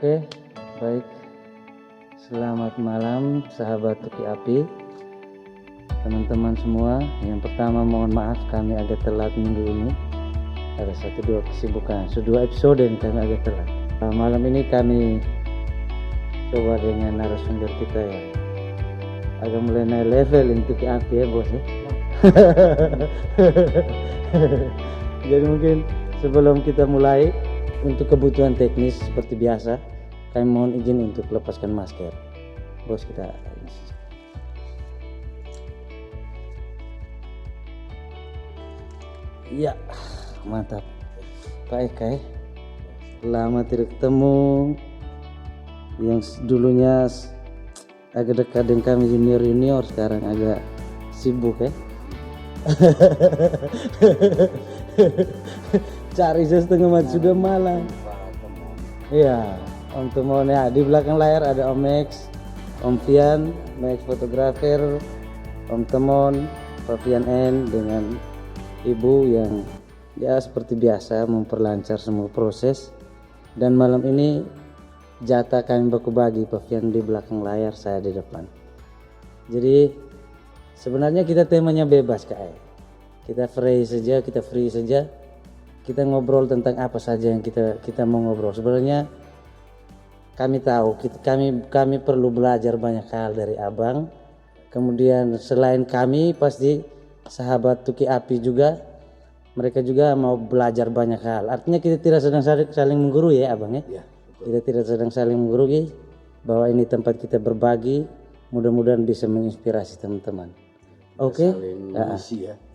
Oke, baik. Selamat malam sahabat Tuki Api, teman-teman semua. Yang pertama mohon maaf kami agak telat minggu ini. Ada 1-2 kesibukan, 2 episode yang kami agak telat. Malam ini kami coba dengan narasumber kita yang agak mulai naik level yang Tuki Api ya bos ya. Jadi mungkin sebelum kita mulai, untuk kebutuhan teknis seperti biasa, kami mohon izin untuk lepaskan masker. Bos kita. Iya, mantap. Pak Eka ya. Lama tidak ketemu. Yang dulunya agak dekat dengan kami junior, sekarang agak sibuk ya. Cari setengah mati sudah malam. Iya, Om Temon ya. Di belakang layar ada Om Max, Om Fian, Max fotografer, Om Temon, Pak Fian N dengan Ibu yang ya seperti biasa memperlancar semua proses. Dan malam ini jatah kami baku bagi, Pak Fian di belakang layar, saya di depan. Jadi sebenarnya kita temanya bebas Kak. Kita free saja. Kita ngobrol tentang apa saja yang kita mau ngobrol. Sebenarnya kami tahu kami perlu belajar banyak hal dari Abang. Kemudian selain kami pasti sahabat Tuki Api juga, mereka juga mau belajar banyak hal. Artinya kita tidak sedang saling menggurui ya Abang ya. Kita tidak sedang saling menggurui, bahwa ini tempat kita berbagi. Mudah-mudahan bisa menginspirasi teman-teman. Oke. Ya.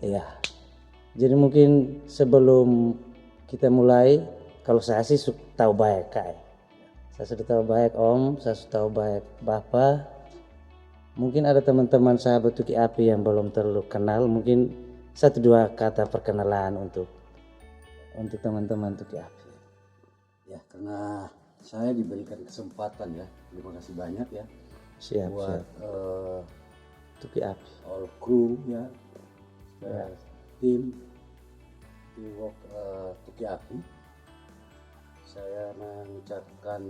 Iya. Jadi mungkin sebelum kita mulai, kalau saya sih tahu baik Kak. Saya sudah tahu baik Om, saya sudah tahu baik Bapak. Mungkin ada teman-teman sahabat Tuki Api yang belum terlalu kenal, mungkin 1-2 kata perkenalan untuk teman-teman Tuki Api. Ya, karena saya diberikan kesempatan ya, terima kasih banyak ya. Siap. Tuki Api. All crew ya. Tim work Tuki Api, saya mengucapkan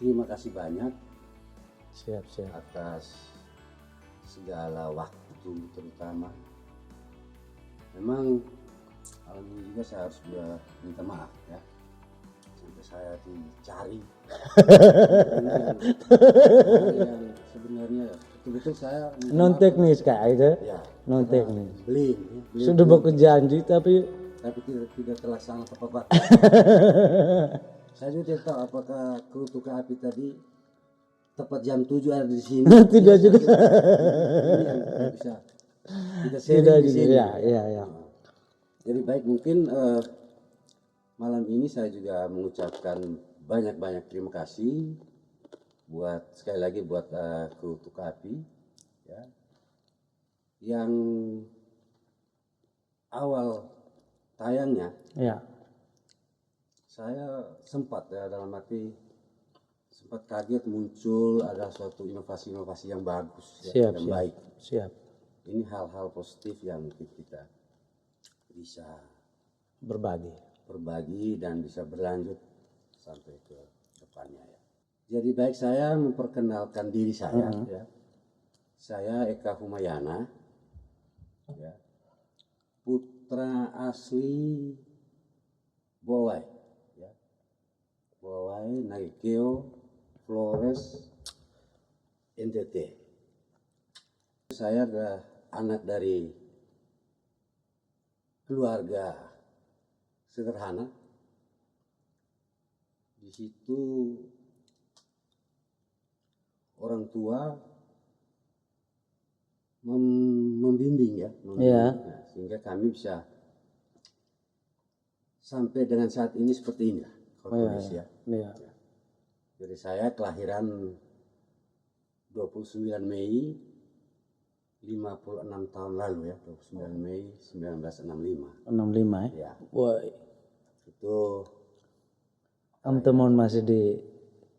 terima kasih banyak Siap. atas segala waktu, terutama memang malam ini juga saya harus minta maaf ya, sampai saya dicari yang sebenarnya betul-betul saya Non teknis Kak itu. ya, Non teknis. beli Sudah baku janji tapi tidak terlaksana tepat. Saya juga tidak tahu apakah kru Tuki Api tadi tepat jam 7 ada di sini. Tidak juga. Ini yang kita sharing di sini. Ya. Jadi baik, mungkin malam ini saya juga mengucapkan banyak terima kasih sekali lagi buat kru Tuki Api ya, yang awal tayangnya Ya. saya sempat kaget muncul ada suatu inovasi yang bagus ya, yang baik. Siap. Ini hal-hal positif yang kita bisa berbagi dan bisa berlanjut sampai ke depannya ya. Jadi baik, saya memperkenalkan diri saya ya. Saya Eka Humayana ya, putra asli Bowai ya. Bowai Nagekeo Flores NTT. Saya adalah anak dari keluarga sederhana. Di situ orang tua membimbing ya, sehingga kami bisa sampai dengan saat ini seperti ini lah kondisi ya. Jadi saya kelahiran 29 Mei 56 tahun lalu ya, 29 Mei 1965. 65 ya. Wah, Itu Om Temon masih di.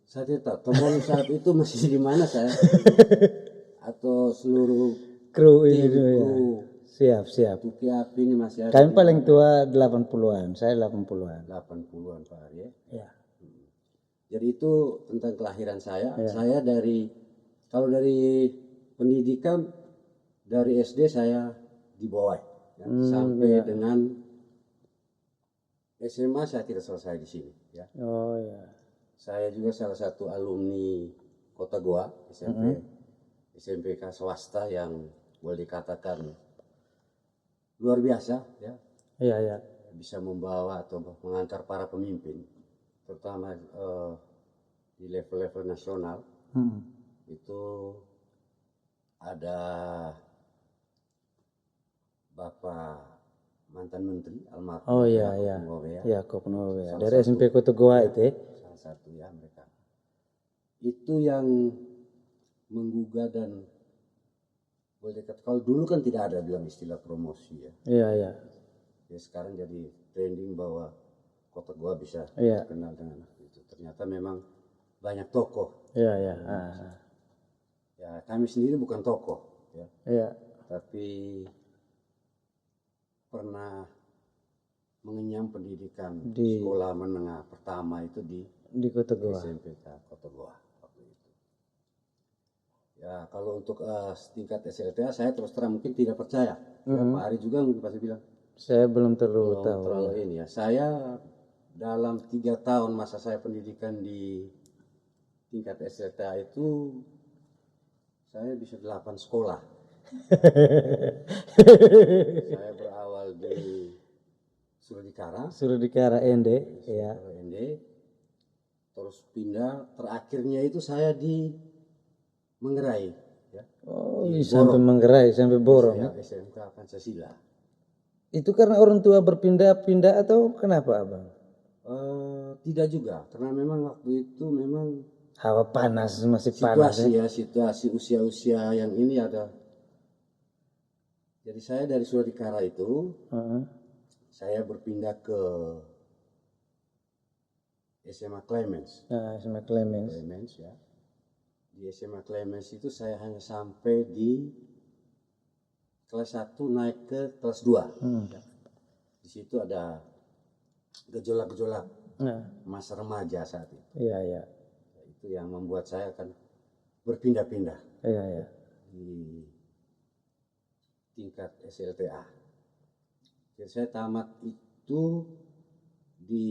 Saya tidak tahu Temon saat itu masih di mana saya atau seluruh Kru ini tim dulu ya. Siap. Tuki Api ini masih ada. Kami paling tua 80-an, saya 80-an. 80-an Pak ya. Ya. Jadi itu tentang kelahiran saya. Saya kalau dari pendidikan dari SD saya di bawah ya, sampai dengan SMA saya tidak selesai di sini ya. Oh ya. Saya juga salah satu alumni Kota Goa SMPK swasta yang boleh dikatakan luar biasa ya. Iya ya. Bisa membawa atau mengantar para pemimpin terutama di level-level nasional. Itu ada Bapak mantan menteri almarhum. Oh iya ya. Yakob Nowe. Dari SMP Kota Goa itu. Salah satu ya mereka. Itu yang menggugah dan boleh dikatakan kalau dulu kan tidak ada bilang istilah promosi ya. Iya ya. Ya sekarang jadi trending bahwa Kota Goa bisa Iya. terkenal dengan itu. Ternyata memang banyak tokoh. Iya ya. Ya kami sendiri bukan tokoh ya. Iya. Tapi pernah mengenyam pendidikan Di sekolah menengah pertama itu di Kota Goa. SMPK Kota Goa waktu itu. Ya kalau untuk tingkat SLTA saya terus terang mungkin tidak percaya. Ya, Pak Ari juga mungkin pasti bilang. Saya belum terlalu tahu. Terlalu ini ya. Saya dalam 3 tahun masa saya pendidikan di tingkat SLTA itu saya bisa 8 sekolah. Saya berawal di Suradikara ND ya. ND, terus pindah, terakhirnya itu saya di Manggarai ya. Oh, sampai Manggarai, sampai Borong ya. SMK Pancasila. Itu karena orang tua berpindah-pindah atau kenapa Abang? Tidak juga, karena memang waktu itu memang Hawa panas, masih panas ya. Situasi usia-usia yang ini ada. Jadi saya dari Suradikara itu, saya berpindah ke SMA Clemens. Nah, SMA Clemens. Ya. Di SMA Clemens itu saya hanya sampai di kelas 1 naik ke kelas 2. Di situ ada gejolak-gejolak masa remaja saat itu. Iya, iya. Itu yang membuat saya akan berpindah-pindah. Iya, iya. Di tingkat SLTA. Jadi saya tamat itu di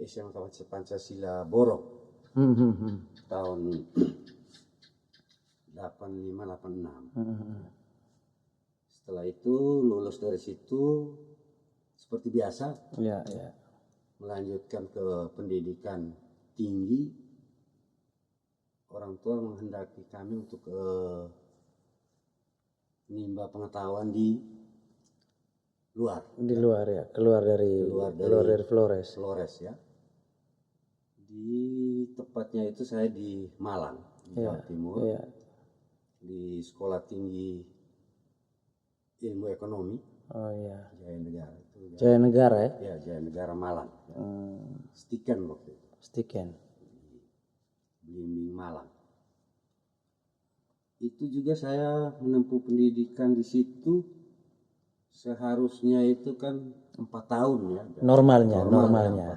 SMA Pancasila Borong tahun 85-86. Setelah itu lulus dari situ seperti biasa, melanjutkan ke pendidikan tinggi. Orang tua menghendaki kami untuk menimba pengetahuan di luar. Di luar ya, keluar dari Flores. Flores ya. Di tepatnya itu saya di Malang, di Jawa Timur. Di Sekolah Tinggi Ilmu Ekonomi. Oh iya. Jaya Negara itu. Jaya Negara ya? Ya, Jaya Negara Malang. Ya. Stiken waktu itu. Stiken. Blimbing Malang. Itu juga saya menempuh pendidikan di situ seharusnya itu kan 4 tahun ya. Normalnya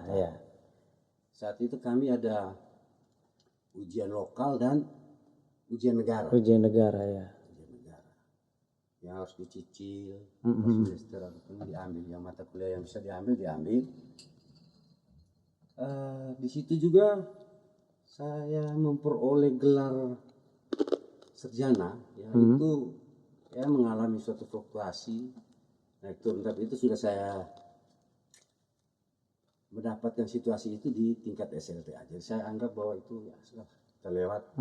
ya. Saat itu kami ada ujian lokal dan ujian negara. Ujian negara ya. Ujian negara. Yang harus dicicil, semester ataupun diambil, yang mata kuliah yang bisa diambil. Di situ juga saya memperoleh gelar sarjana ya, itu ya mengalami suatu fluktuasi naik turun, tapi itu sudah saya mendapatkan situasi itu di tingkat SLTA. Jadi saya anggap bahwa itu ya sudah terlewat.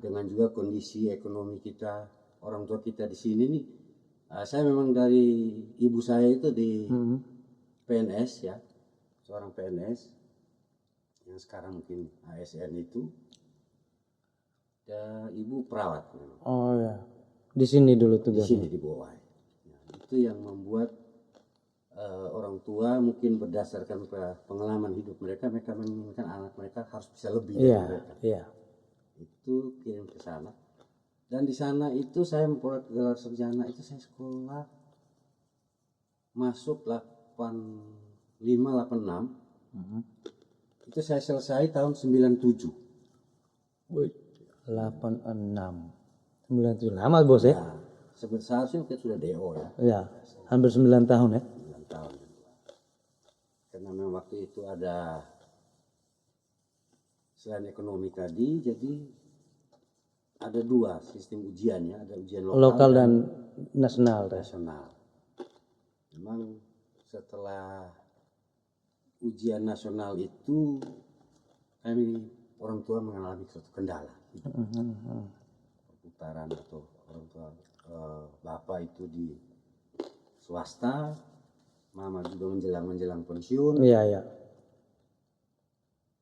Dengan juga kondisi ekonomi kita, orang tua kita di sini nih, saya memang dari ibu saya itu di PNS ya, seorang PNS yang sekarang mungkin ASN itu. Ya, ibu perawat memang. Oh ya, di sini dulu tugasnya. Di sini di bawah. Ya, itu yang membuat orang tua mungkin berdasarkan pengalaman hidup mereka menginginkan anak mereka harus bisa lebih dari mereka. Iya. Itu kirim ke sana. Dan di sana itu saya memperoleh gelar sarjana itu saya sekolah masuk 85-86. Itu saya selesai tahun 97. Wih, 86. 97 lama bos ya? Nah, seharusnya kita sudah DO ya, Ya, hampir 9 tahun ya. 9 tahun. Karena memang waktu itu ada selain ekonomi tadi, jadi ada dua sistem ujiannya, ada ujian Lokal dan nasional. nasional. Memang setelah ujian nasional itu kami orang tua mengalami suatu kendala. Perputaran atau orang tua bapak itu di swasta, mama juga menjelang pensiun. Iya, iya.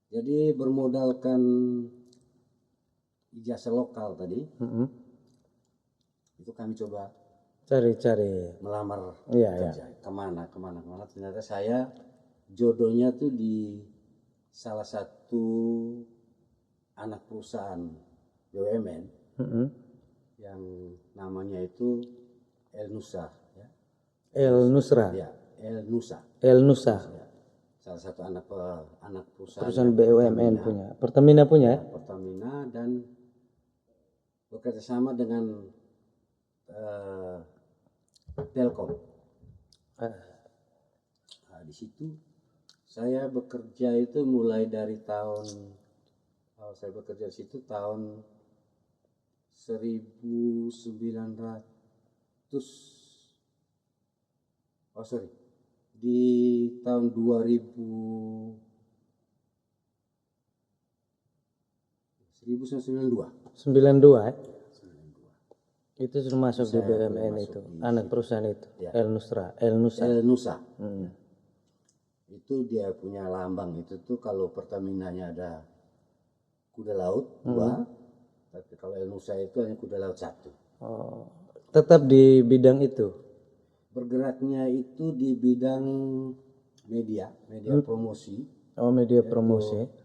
Jadi bermodalkan ijazah lokal tadi, itu kami coba Cari-cari. melamar Iya, kerja. Kemana. Ternyata saya jodohnya tuh di salah satu anak perusahaan BUMN yang namanya itu El Nusa. Ya. El Nusra. Ya, El Nusa. El Nusa. Ya. Salah satu anak perusahaan Perusahaan BUMN punya. Pertamina punya ya? Pertamina, dan bekerja sama dengan Telkom. Nah, di situ saya bekerja itu mulai dari saya bekerja di situ tahun 1900, di tahun 1992. 92 ya? Itu sudah masuk di BUMN itu. Anak perusahaan itu. Ya. El Nusra. El Nusa. El Nusa. Itu dia punya lambang itu tuh, kalau Pertaminanya ada kuda laut 2, tapi kalau El Nusa itu hanya kuda laut 1. Oh, tetap di bidang itu. Bergeraknya itu di bidang media promosi. Oh, media promosi.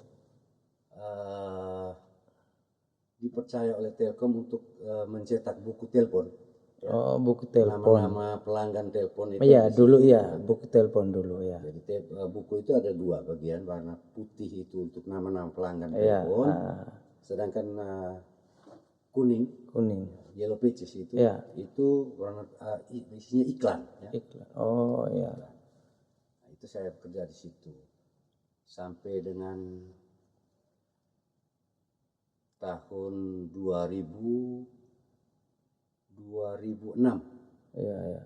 Dipercaya oleh Telkom untuk mencetak buku telepon. Ya. Oh, buku telepon. Nama-nama pelanggan telepon itu. Iya, dulu ya, buku telepon dulu ya. Jadi buku itu ada 2 bagian, warna putih itu untuk nama-nama pelanggan telepon, sedangkan kuning, yellow pages itu, itu warna isinya iklan. Ya. Iklan. Oh ya. Nah, itu saya bekerja di situ sampai dengan tahun 2006. Iya.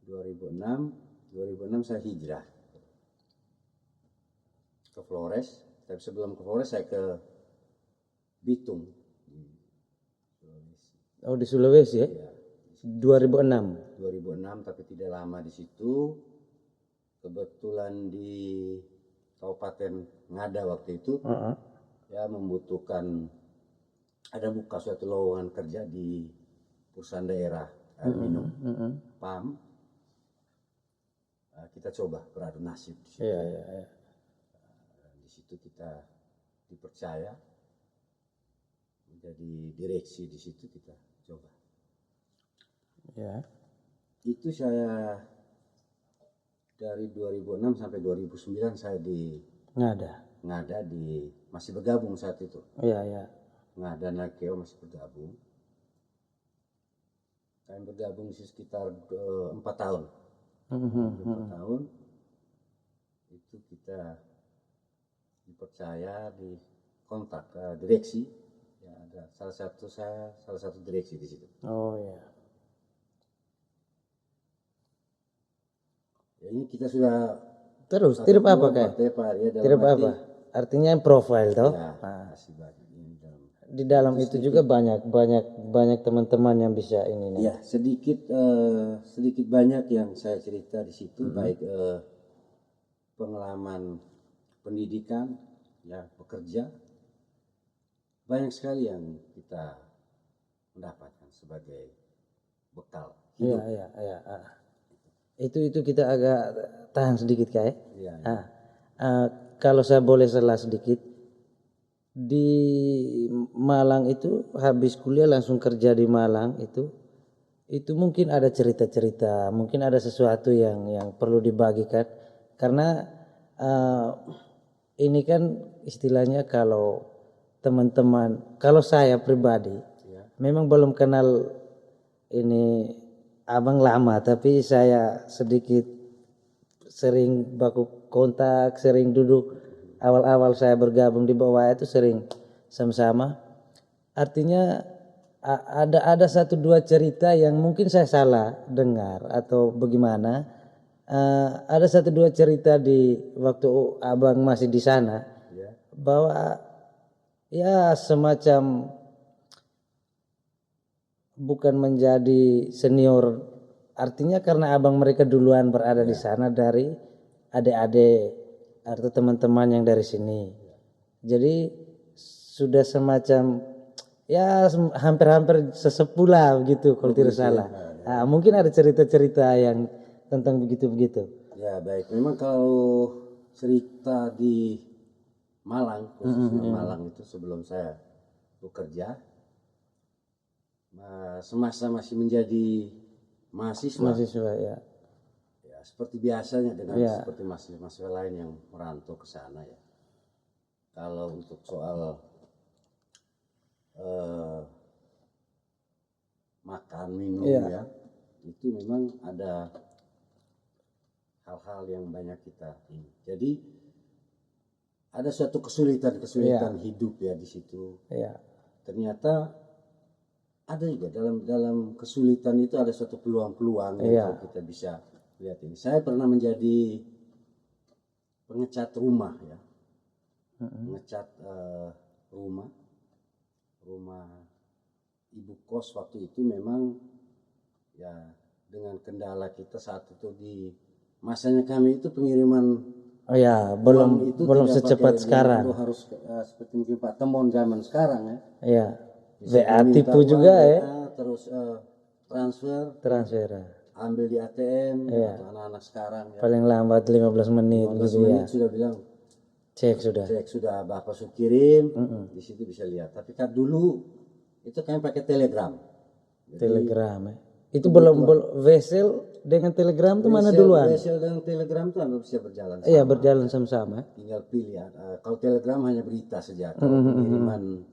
2006 saya hijrah ke Flores. Tapi sebelum ke Flores saya ke Bitung. Oh, di Sulawesi ya? Ya, 2006, tapi tidak lama di situ. Kebetulan di Kabupaten Ngada waktu itu, ya membutuhkan, ada buka suatu lowongan kerja di perusahaan daerah air minum, PAM. Kita coba beradu nasib di situ. Iya. Di situ kita dipercaya menjadi direksi, di situ kita coba. Ya. Itu saya dari 2006 sampai 2009 saya di Ngada masih bergabung saat itu. Iya. Ngada Nakeo masih bergabung. Kami bergabung sekitar 4 tahun. 4 tahun itu kita dipercaya, di kontak direksi. Ya, ada salah satu direksi di situ. Oh ya. Ya, ini kita sudah Terus tirip apa kayak? Tirip apa? Artinya profile toh. Ya, di dalam itu juga banyak teman-teman yang bisa ini. Ya, sedikit banyak yang saya cerita di situ, baik pengalaman pendidikan, ya bekerja, banyak sekali yang kita mendapatkan sebagai bekal hidup. Iya. Itu kita agak tahan sedikit kayak. Iya. Kalau saya boleh salah sedikit, di Malang itu habis kuliah langsung kerja di Malang itu mungkin ada cerita-cerita, mungkin ada sesuatu yang perlu dibagikan, karena ini kan istilahnya kalau teman-teman, kalau saya pribadi Ya. memang belum kenal ini abang lama, tapi saya sedikit sering baku kontak, sering duduk. Awal-awal saya bergabung di bawah itu sering sama-sama. Artinya ada satu dua cerita yang mungkin saya salah dengar atau bagaimana. Ada satu dua cerita di waktu abang masih di sana Ya. bahwa ya semacam bukan menjadi senior, artinya karena abang mereka duluan berada di sana dari adik-adik atau teman-teman yang dari sini, jadi sudah semacam ya hampir-hampir sesepuh lah gitu kalau tidak salah. Nah, mungkin ada cerita-cerita yang tentang begitu-begitu. Ya baik, memang kalau cerita di Malang, khususnya Malang itu sebelum saya bekerja, semasa masih menjadi mahasiswa, Ya. ya seperti biasanya dengan Ya. seperti mahasiswa lain yang merantau ke sana ya. Kalau untuk soal makan minum ya, itu memang ada hal-hal yang banyak kita ini. Jadi ada suatu kesulitan hidup ya di situ. Ya. Ternyata ada juga dalam kesulitan itu ada suatu peluang-peluang yang kalau kita bisa lihat ini. Saya pernah menjadi pengecat rumah ya, pengecat rumah ibu kos waktu itu. Memang ya dengan kendala kita saat itu di masanya kami itu pengiriman belum tidak secepat pakai sekarang. dulu harus seperti mungkin Pak Temon zaman sekarang ya. Iya. Bisa WA minta tipu uang, juga WA, ya. terus Transfer. ambil di ATM atau anak-anak sekarang ya. Paling lambat 15 menit 15 gitu menit ya. sudah bilang Cek sudah Bapak sudah kirim, di situ bisa lihat. Tapi kan dulu itu kami pakai Telegram. Jadi, Telegram ya. Itu belum Wesel dengan Telegram tuh mana duluan? Wesel dan Telegram itu hampir bisa berjalan sama. Iya, berjalan sama-sama. Tinggal pilih ya. Kalau Telegram hanya berita saja. Kalau pengiriman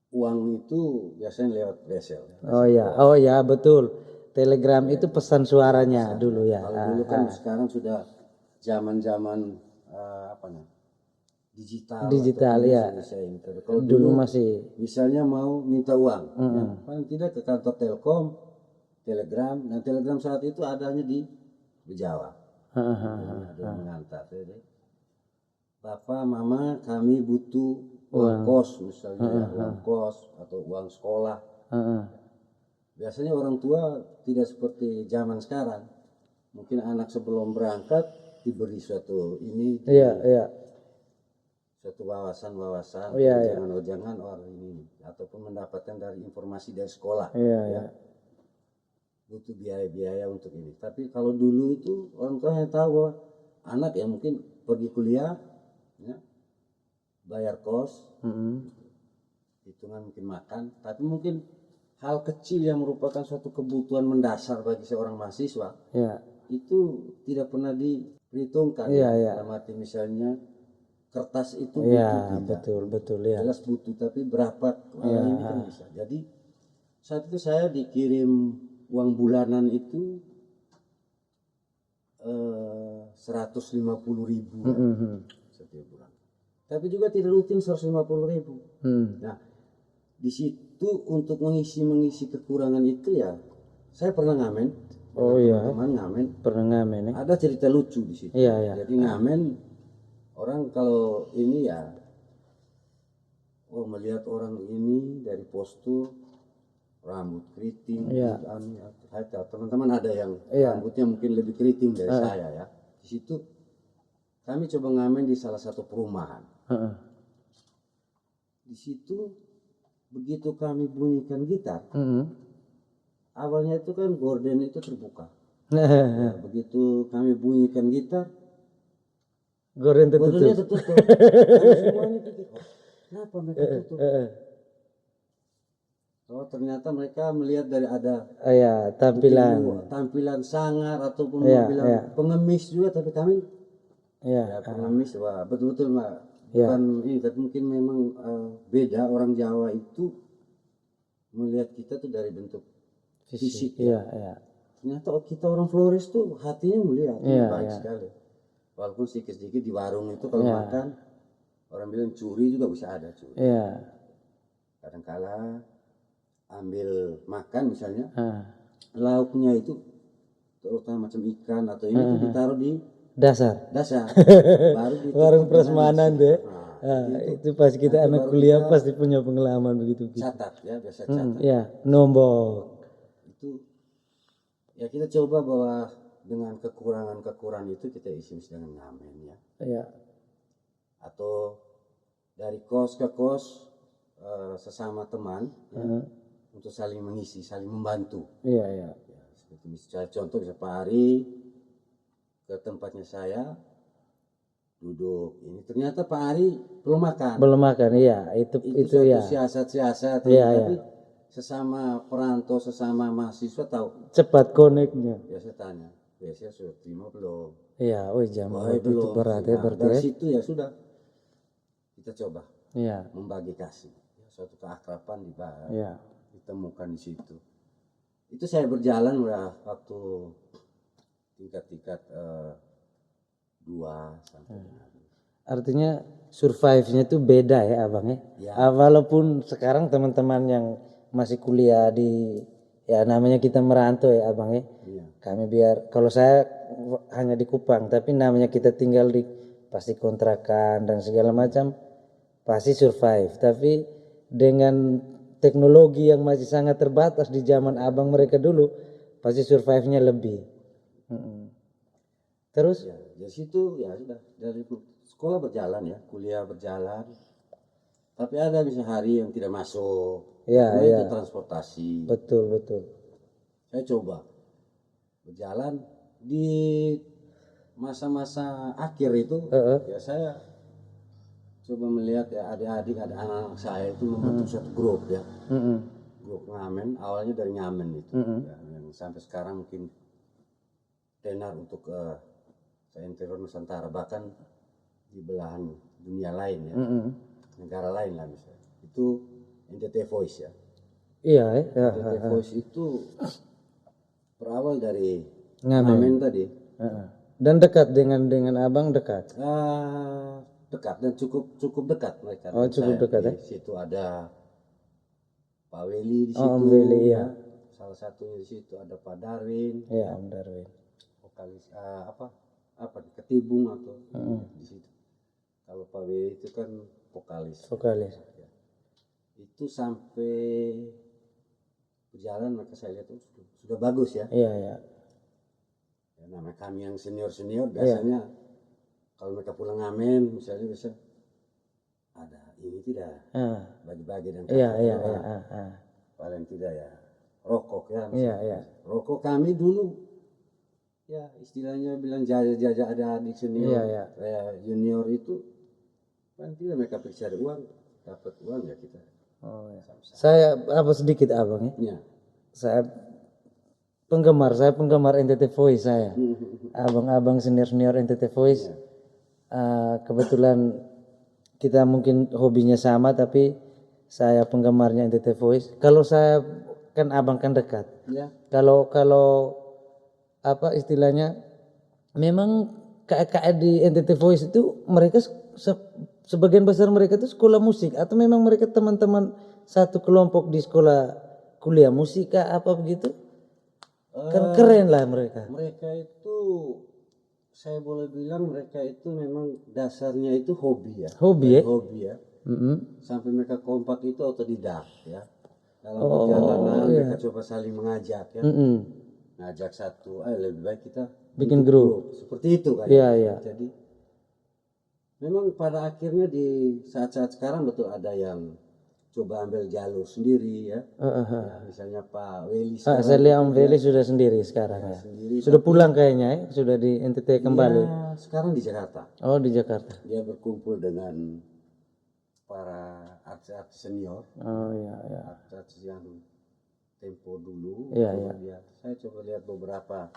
uang itu biasanya lewat Wesel. Oh ya betul. Telegram itu pesan suaranya dulu ya. Kalau dulu kan sekarang sudah zaman-zaman digital ya. Kalau dulu masih misalnya mau minta uang, ya, paling tidak ke kantor Telkom, Telegram. Nah Telegram saat itu adanya di Jawa. Ada yang mengantar. Jadi, Bapak, Mama, kami butuh uang kos misalnya, uang kos atau uang sekolah. Biasanya orang tua tidak seperti zaman sekarang. Mungkin anak sebelum berangkat diberi suatu suatu wawasan jangan ini ataupun mendapatkan dari informasi dari sekolah. Butuh biaya untuk ini. Tapi kalau dulu itu orang tua yang tahu bahwa anak ya mungkin pergi kuliah, ya, bayar kos, hitungan mungkin makan, tapi mungkin hal kecil yang merupakan suatu kebutuhan mendasar bagi seorang mahasiswa, itu tidak pernah diperhitungkan. Dalam arti misalnya kertas itu butuh, betul ya. Jelas butuh, tapi berapa ini kan bisa. Jadi saat itu saya dikirim uang bulanan itu 150.000 setiap bulan. Tapi juga tidak rutin 150.000. Nah, di situ untuk mengisi kekurangan itu ya, saya pernah ngamen. Teman-teman ngamen. Pernah ngamen ya. Ada cerita lucu di situ. Jadi ngamen, orang kalau ini ya, melihat orang ini dari postur, rambut keriting, teman-teman ada yang rambutnya mungkin lebih keriting dari saya ya. Di situ kami coba ngamen di salah satu perumahan. Di situ begitu kami bunyikan gitar, awalnya itu kan gorden itu terbuka. Begitu kami bunyikan gitar, gorden gordennya tertutup. Kami semuanya pikir, kenapa mereka tutup? Oh ternyata mereka melihat dari ada tampilan sangar ataupun bilang pengemis juga, tapi kami Ya. Ya pengemis, wah betul-betul Mbak. Ya. Bukan ini, tapi mungkin memang beda orang Jawa itu melihat kita tuh dari bentuk fisik ya. Iya. Ternyata kita orang Flores tuh hatinya mulia, hatinya Iya, baik iya. sekali. Walaupun sedikit-sedikit di warung itu kalau makan, orang bilang curi juga bisa ada curi. Iya. Kadang-kala ambil makan misalnya, Ah. lauknya itu terutama macam ikan atau ini tuh ditaruh di Dasar. baru ditutup Warung dengan prasmanan nasi. deh. Nah, Itu pas kita nanti anak baru kuliah kita pasti punya pengalaman begitu. catat ya, biasa catat. Ya, nombok. Itu ya kita coba bahwa dengan kekurangan-kekurangan itu kita isi dengan ngamen ya. Iya. Atau dari kos ke kos sesama teman ya, untuk saling mengisi, saling membantu. Iya. Ya, seperti misalnya contoh bisa Pak Ari ke tempatnya saya duduk ini, ternyata Pak Ari belum makan, iya. Itu suatu ya. siasat Iya, tapi sesama perantau, sesama mahasiswa tahu. Cepat koneknya. Biasa tanya, biasanya sudah terima belum? Iya, jam itu belum. berat ya Nah, berarti. dari situ ya sudah kita coba Iya. membagi kasih, suatu keakraban Iya. ditemukan di situ. Itu saya berjalan udah waktu tingkat 2 sampai Artinya survive-nya tuh beda ya abang ya. Ya. Walaupun sekarang teman-teman yang masih kuliah di ya namanya kita merantau ya abang ya. Iya. Kami kalau saya hanya di Kupang, tapi namanya kita tinggal di pasti kontrakan dan segala macam pasti survive. Tapi dengan teknologi yang masih sangat terbatas di zaman abang mereka dulu pasti survive-nya lebih. Terus Ya, dari situ ya sudah, dari sekolah berjalan ya, kuliah berjalan. Tapi ada bisa hari yang tidak masuk. Ya, Karena ya. itu transportasi. Betul. Saya coba berjalan di masa-masa akhir itu, ya saya coba melihat ya adik-adik, ada anak-anak saya itu membentuk satu grup ya. Grup ngamen, awalnya dari ngamen itu. Ya, yang sampai sekarang mungkin tenar untuk saya interior Nusantara, bahkan di belahan dunia lain ya, negara lain lah misalnya. Itu NTT Voice ya. Iya NTT Voice itu berawal dari ngamen tadi. Dan dekat dengan abang dekat. Dekat dan cukup dekat mereka. Oh, cukup dekat ya. Di situ ada Pak Weli di situ. Om Weli ya. Salah satunya di situ ada Pak Darwin. Iya, Om Darwin. Vokalis Ketibung atau di situ. Kalau Pak Weli itu kan vokalis. Ya. Itu sampai berjalan maka saya lihat sudah bagus ya. Iya. Ya, namanya kami yang senior biasanya kalau mereka pulang ngamen misalnya bisa ada ini tidak bagi-bagi dan Iya. paling tidak ya rokok ya. Iya. Rokok kami dulu ya istilahnya bilang jajah ada adik senior, junior itu paling tidak mereka cari uang, dapat uang ya kita. Saya sedikit abang ya. Saya penggemar NTT Voice saya. Abang-abang senior NTT Voice. Kebetulan kita mungkin hobinya sama, tapi saya penggemarnya NTT Voice. Kalau saya kan abang kan dekat. Ya. Kalau apa istilahnya, memang kakak di NTT Voice itu mereka sebagian besar mereka itu sekolah musik atau memang mereka teman-teman satu kelompok di sekolah kuliah musik apa begitu? Keren lah mereka. Mereka itu saya boleh bilang mereka itu memang dasarnya itu hobi ya. Hobi ya. Sampai mereka kompak itu otodidak ya. Dalam perjalanan mereka coba saling mengajak ya. Ngajak satu, lebih baik kita bikin grup. Seperti itu kan. Iya. Jadi memang pada akhirnya di saat-saat sekarang betul ada yang coba ambil jalur sendiri ya. Misalnya Pak Weli sekarang. Saya lihat Om Weli sudah sendiri sekarang ya. Sendiri, sudah pulang kayaknya ya, sudah di NTT kembali. Ya, sekarang di Jakarta. Oh, di Jakarta. Dia berkumpul dengan para artis senior. Oh iya. Artis yang tempo dulu. Iya. Saya coba lihat beberapa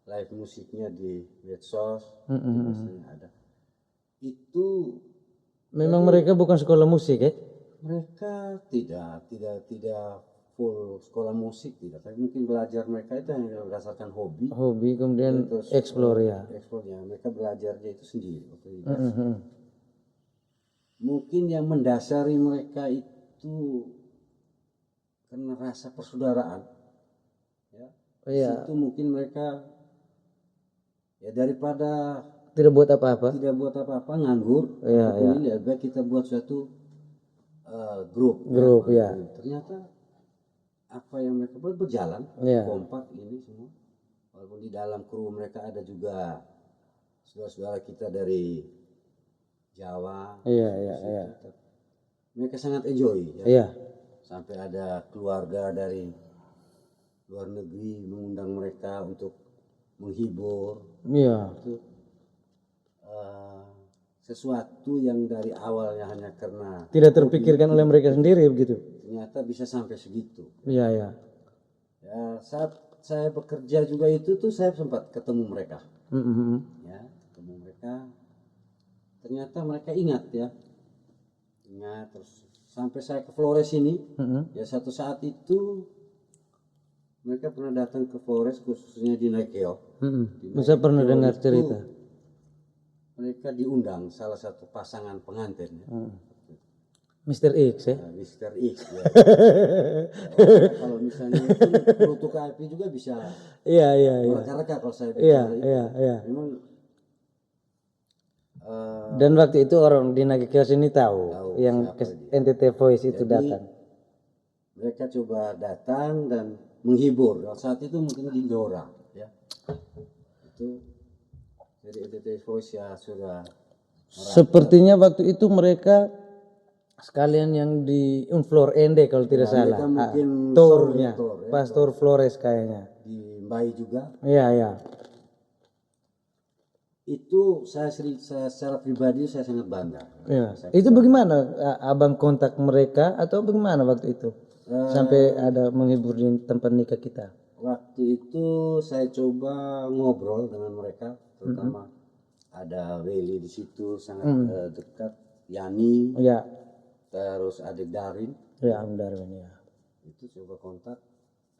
live musiknya di medsos, biasanya ada. Itu Memang mereka bukan sekolah musik ya? mereka tidak full sekolah musik, tidak, tapi mungkin belajar mereka itu hanya berdasarkan hobi. Hobi kemudian Terus explore ya. eksplornya mereka belajarnya itu sendiri, otodidak. Mungkin yang mendasari mereka itu karena rasa persaudaraan, ya. Iya. Itu mungkin mereka ya daripada Tidak buat apa-apa. tidak buat apa-apa nganggur, Iya, ataupun ini lebih baik kita buat suatu grup. Ya. Ternyata apa yang mereka buat berjalan, Iya. kompak ini semua. Walaupun di dalam kru mereka ada juga saudara-saudara kita dari Jawa. Iya. Mereka sangat enjoy ya. Iya. Sampai ada keluarga dari luar negeri mengundang mereka untuk menghibur. Iya. Itu sesuatu yang dari awalnya hanya karena Tidak terpikirkan oleh mereka sendiri begitu. ternyata bisa sampai segitu. Iya. Ya, saat saya bekerja juga itu tuh saya sempat ketemu mereka. Ya, ketemu mereka. Ternyata mereka ingat ya. Ingat terus sampai saya ke Flores ini. Ya, satu saat itu mereka pernah datang ke Flores, khususnya di Naikeo. Saya pernah dengar Itu cerita. mereka diundang salah satu pasangan pengantin ya. Mr. X ya. Mr. X ya. Kalau misalnya itu Pluto KP juga bisa Iya. mereka kalau saya bicara itu. Iya. Memang Dan waktu itu orang di Nagikios ini tahu yang siapa dia. NTT Voice itu Jadi, datang. mereka coba datang dan menghibur. Saat itu mungkin di Dora ya. Itu jadi NTT Voice ya sudah Sepertinya waktu itu mereka sekalian yang di Unflor Ende kalau tidak salah. mereka mungkin Tournya, tour, ya. Pastor Flores kayaknya. di Mbai juga. Iya. Itu saya secara pribadi saya sangat bangga. Iya. Itu bagaimana abang kontak mereka atau bagaimana waktu itu? Sampai ada menghibur di tempat nikah kita. Waktu itu saya coba ngobrol dengan mereka, terutama ada Willy di situ sangat dekat, Yani, Iya. terus adik Darin. Ya, Om Darwin ya. Itu coba kontak.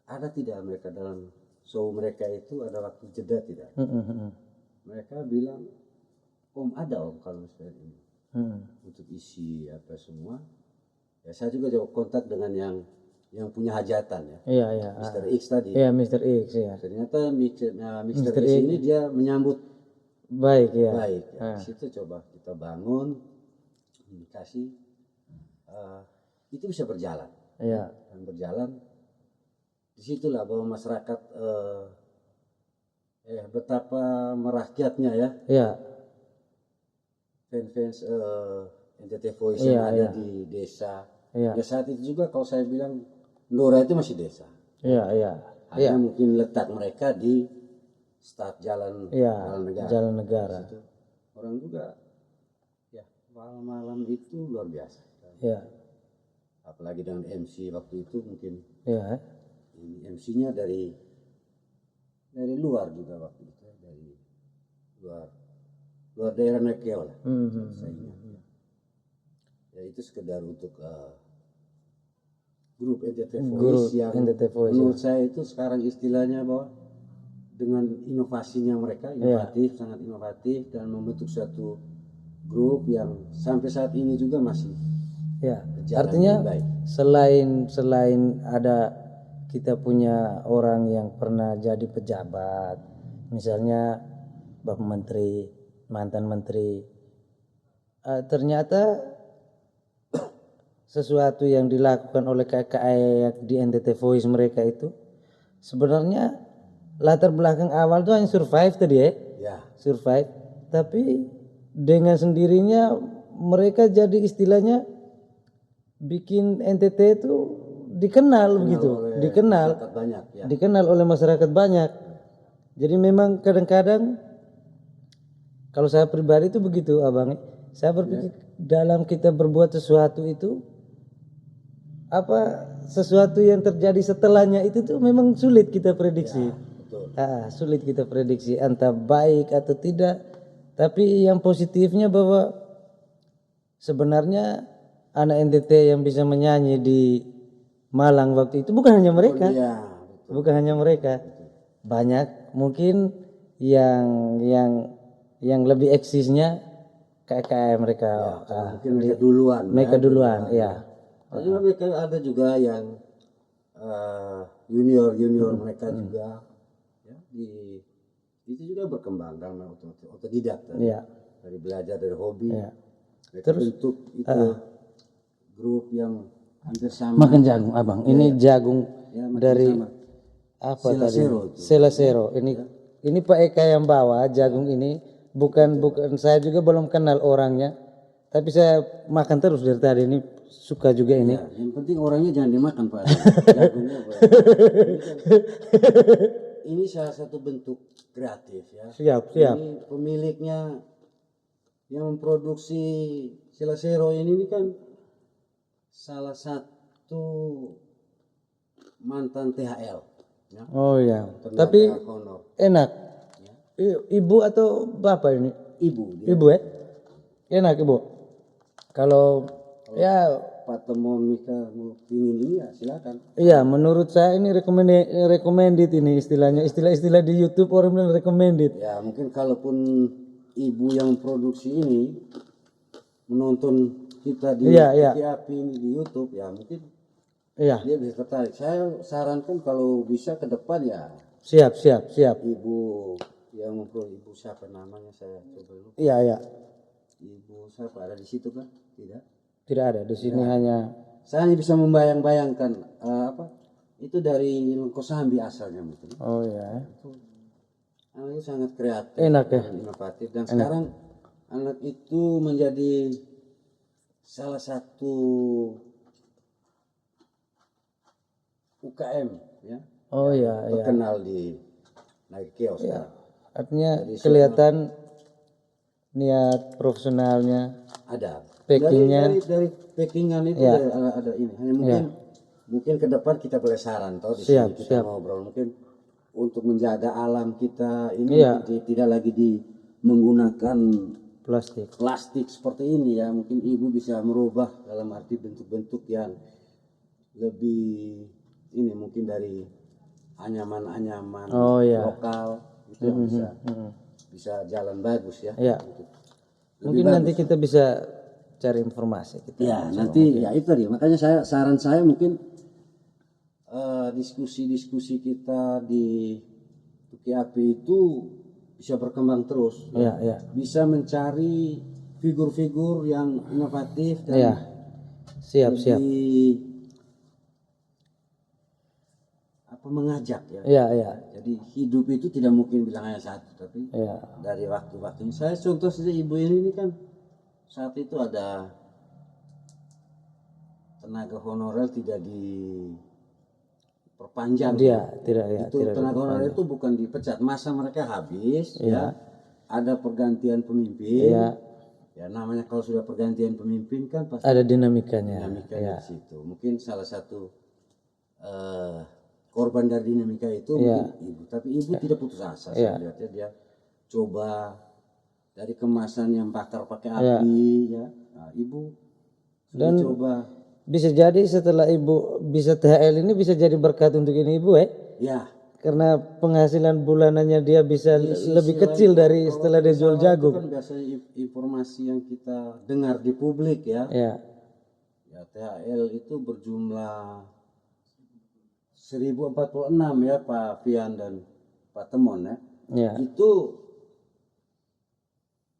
Ada tidak mereka dalam show mereka itu ada waktu jeda tidak? Mereka bilang, Om ada Om kalau misalnya ini untuk isi apa semua. Ya saya juga coba kontak dengan yang punya hajatan ya. Iya. Mr. X tadi. Iya, Mr. X ya. Ternyata Mr. X ini dia menyambut Baik ya. baik. Ya. Di situ coba kita bangun komunikasi, itu bisa berjalan. Iya. Dan berjalan. Disitulah bahwa masyarakat betapa merakyatnya ya. Iya. Fans NTT Voice yang ada di desa. Iya. Ya saat itu juga kalau saya bilang Ndora itu masih desa. Iya. Hanya mungkin letak mereka di start jalan negara. Jalan negara. Situ. Orang juga ya malam-malam itu luar biasa. Iya. Apalagi dengan MC waktu itu mungkin Iya. ini MC-nya dari luar juga waktu itu, dari luar daerah Naikeo lah. Saya ingat. Ya itu sekedar untuk grup NTT Voice yang NTT Voice, menurut saya itu sekarang istilahnya bahwa dengan inovasinya mereka sangat inovatif dan membentuk suatu grup yang sampai saat ini juga masih Artinya selain ada kita punya orang yang pernah jadi pejabat, misalnya Bapak Menteri, mantan Menteri, ternyata sesuatu yang dilakukan oleh KKI di NTT Voice mereka itu sebenarnya latar belakang awal itu hanya survive tadi ya. Survive, tapi dengan sendirinya mereka jadi istilahnya bikin NTT itu dikenal begitu, dikenal oleh masyarakat banyak. Jadi memang kadang-kadang kalau saya pribadi itu begitu abang, saya berpikir dalam kita berbuat sesuatu itu sesuatu yang terjadi setelahnya itu tuh memang sulit kita prediksi. sulit kita prediksi entah baik atau tidak. Tapi yang positifnya bahwa sebenarnya anak NTT yang bisa menyanyi di Malang waktu itu bukan hanya mereka, Iya, bukan hanya mereka, banyak mungkin yang lebih eksisnya kayak mereka, mungkin mereka duluan. mereka duluan, ya. Tapi mereka ada juga yang junior mereka juga, ya, itu juga berkembang karena otodidak tadi, Iya. dari belajar dari hobi. Iya. Mereka bentuk itu grup yang hampir sama. Makan jagung, abang. Ini jagung Ya, dari sama. apa tadi? Selasero itu. Selasero. Ini Pak Eka yang bawa jagung ini. Bukan saya juga belum kenal orangnya. Tapi saya makan terus dari tadi, ini suka juga ini. Ya, yang penting orangnya jangan dimakan Pak. Jagungnya Pak. Ini salah satu bentuk kreatif ya. Siap. Ini pemiliknya yang memproduksi Selasero ini kan salah satu mantan THL. Ya. Oh ya. Tenaga Tapi honor. enak. Ibu atau bapak ini? Ibu. Ibu ya? Enak ibu. Kalau ya Pak Temon Mika mau pingin ini ya silakan. iya, menurut saya ini recommended ini istilahnya, istilah di YouTube orang bilang recommended. Ya mungkin kalaupun ibu yang produksi ini menonton kita di Api ini di YouTube, ya mungkin dia bisa tertarik. Saya sarankan kalau bisa ke depan ya. Siap. Ibu yang memproduksi, ibu siapa namanya saya coba lupa. Iya. Ibu siapa ada di situ kan? Tidak ada di sini, hanya saya hanya bisa membayang-bayangkan itu dari Kosambi asalnya mungkin. oh ya. Anak itu sangat kreatif, Enak ya. inovatif, dan sekarang anak itu menjadi salah satu UKM ya. Oh ya. Terkenal di naik kios ya. Artinya kelihatan niat profesionalnya. Ada. Packingnya. Dari packingan itu ada ini. Hanya mungkin ke depan kita boleh saran di sini kita ngobrol mungkin untuk menjaga alam kita ini tidak lagi menggunakan plastik seperti ini ya. Mungkin ibu bisa merubah dalam arti bentuk-bentuk yang lebih ini mungkin dari anyaman lokal itu bisa jalan bagus ya. Mungkin nanti kita bisa cari informasi kita. Ya nanti ya itu tadi, makanya saran saya mungkin diskusi kita di Tuki Api itu bisa berkembang terus. Bisa mencari figur-figur yang inovatif dan siap. Mengajak ya. Jadi hidup itu tidak mungkin bilang hanya satu, tapi dari waktu-waktu. Saya contoh saja ibu ini kan saat itu ada tenaga honorer tidak diperpanjang. Itu tenaga honorer itu bukan dipecat, masa mereka habis ya. Ada pergantian pemimpin. Ya namanya kalau sudah pergantian pemimpin kan pasti ada dinamikanya di situ. Mungkin salah satu korban dari dinamika itu mungkin ibu, tapi ibu tidak putus asa. Saya lihatnya dia coba dari kemasan yang bakar pakai api ya. Nah, ibu dan coba bisa jadi setelah ibu bisa THL ini bisa jadi berkat untuk ini ibu ya. Karena penghasilan bulanannya dia bisa lebih kecil dari setelah dia jual jagung. Itu kan biasanya informasi yang kita dengar di publik ya. Ya THL itu berjumlah 1046 ya Pak Fian dan Pak Temon ya. Itu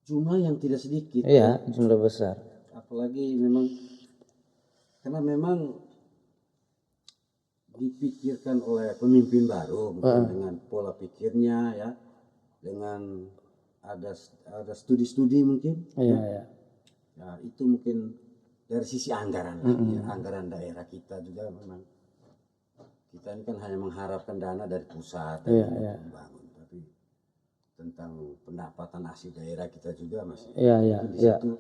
jumlah yang tidak sedikit. Jumlah besar. Apalagi karena memang dipikirkan oleh pemimpin baru dengan pola pikirnya ya, dengan ada studi-studi mungkin. Ya itu mungkin dari sisi anggaran anggaran daerah kita juga memang. Kita ini kan hanya mengharapkan dana dari pusat membangun, tapi tentang pendapatan asli daerah kita juga masih di situ.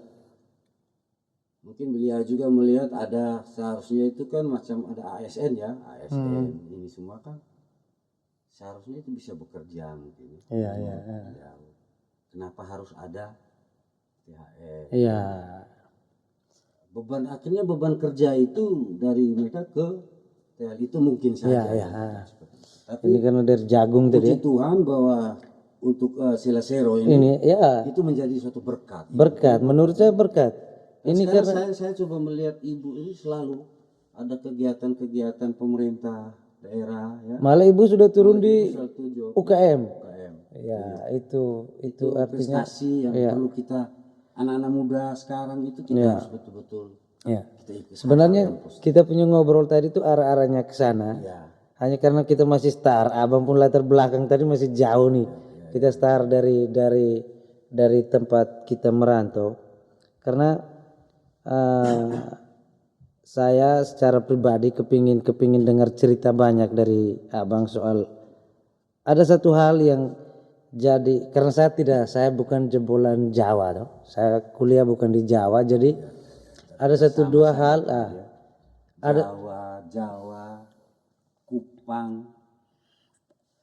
Mungkin beliau juga melihat ada seharusnya itu kan macam ada ASN ya, ASN ini semua kan seharusnya itu bisa bekerja mungkin. Iya, iya. Ya, kenapa harus ada THR? Iya. Akhirnya beban kerja itu dari mereka ke THR itu mungkin saja. Iya. Seperti itu. Tapi Ini kan dari jagung tadi. puji Tuhan bahwa untuk Silasero ini Ini ya itu menjadi suatu berkat. berkat. Menurut saya berkat. Dan Ini sekarang karena saya coba melihat ibu ini selalu ada kegiatan-kegiatan pemerintah daerah ya. malah ibu sudah turun di Selalu tujuh UKM. UKM. Ya, itu artinya Prestasi yang perlu kita anak-anak muda sekarang itu kita harus betul-betul ya. kita ikut. Sebenarnya kita punya ngobrol tadi itu arah-arahnya ke sana. Ya, Hanya karena kita masih start, abang pun latar belakang tadi masih jauh nih. Kita start dari tempat kita merantau. Karena saya secara pribadi kepingin dengar cerita banyak dari abang soal ada satu hal yang jadi karena saya bukan jebolan Jawa toh. Saya kuliah bukan di Jawa, jadi ada satu dua hal Jawa, Kupang.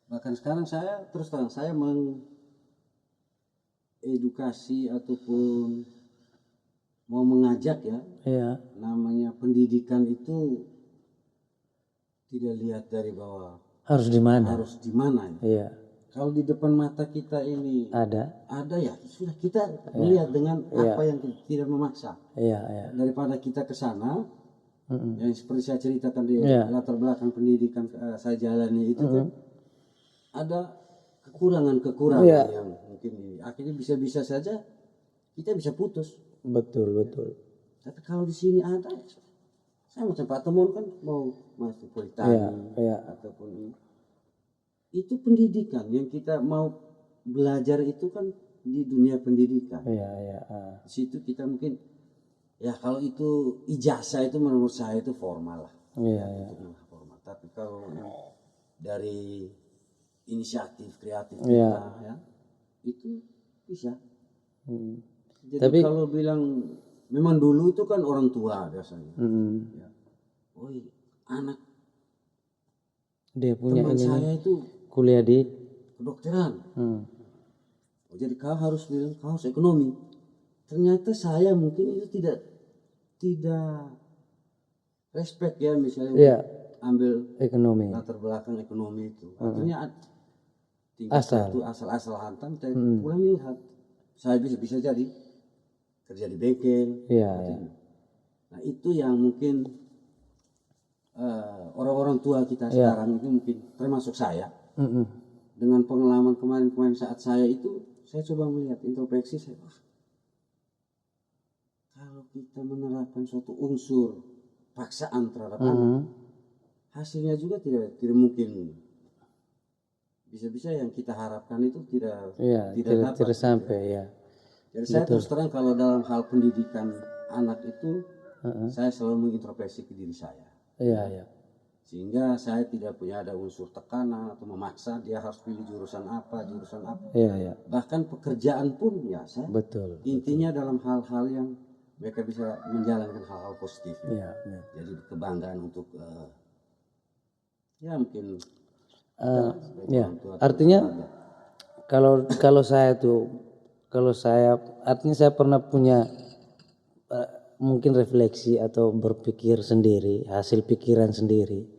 Bahkan sekarang saya terus terang saya mengedukasi ataupun mau mengajak ya. Iya. Namanya pendidikan itu tidak lihat dari bawah. Harus di mana? Harus di mana ya? Iya. Kalau di depan mata kita ini Ada ya sudah kita melihat dengan apa yang kita tidak memaksa. Iya. Daripada kita ke sana yang seperti saya ceritakan di latar belakang pendidikan saya jalani itu kan ada kekurangan yang mungkin ini akhirnya bisa saja kita bisa putus. Betul. Tapi kalau di sini ada, saya macam Pak Temon kan mau masuk politeknik ataupun ini. Itu pendidikan yang kita mau belajar itu kan di dunia pendidikan. Iya. Di situ kita mungkin ya kalau itu ijazah itu menurut saya itu formal lah. Iya. Formal. Tapi kalau dari inisiatif kreatif kita ya itu bisa. Jadi tapi kalau bilang memang dulu itu kan orang tua biasanya. Ya. Anak dia punya teman ini saya itu kuliah di kedokteran. Jadi kau harus bilang kau harus ekonomi. Ternyata saya mungkin itu tidak respect ya misalnya ambil ekonomi. Latar belakang ekonomi itu. Artinya tingkat itu asal hantam dan pulang lihat. Saya bisa jadi kerja di bengkel. Nah itu yang mungkin orang-orang tua kita sekarang itu mungkin termasuk saya. Dengan pengalaman kemarin saat saya itu saya coba melihat introspeksi saya. Kalau kita menerapkan suatu unsur paksaan terhadap anak, hasilnya juga tidak mungkin bisa yang kita harapkan itu tidak dapat sampai ya. Jadi saya terus terang kalau dalam hal pendidikan anak itu saya selalu mengintrospeksi ke diri saya. Iya. Sehingga saya tidak punya ada unsur tekanan atau memaksa dia harus pilih jurusan apa. Iya. Bahkan pekerjaan pun ya saya. Betul. Intinya dalam hal-hal yang mereka bisa menjalankan hal-hal positif. Iya. Jadi kebanggaan untuk ya mungkin artinya kalau saya artinya saya pernah punya mungkin refleksi atau berpikir sendiri, hasil pikiran sendiri.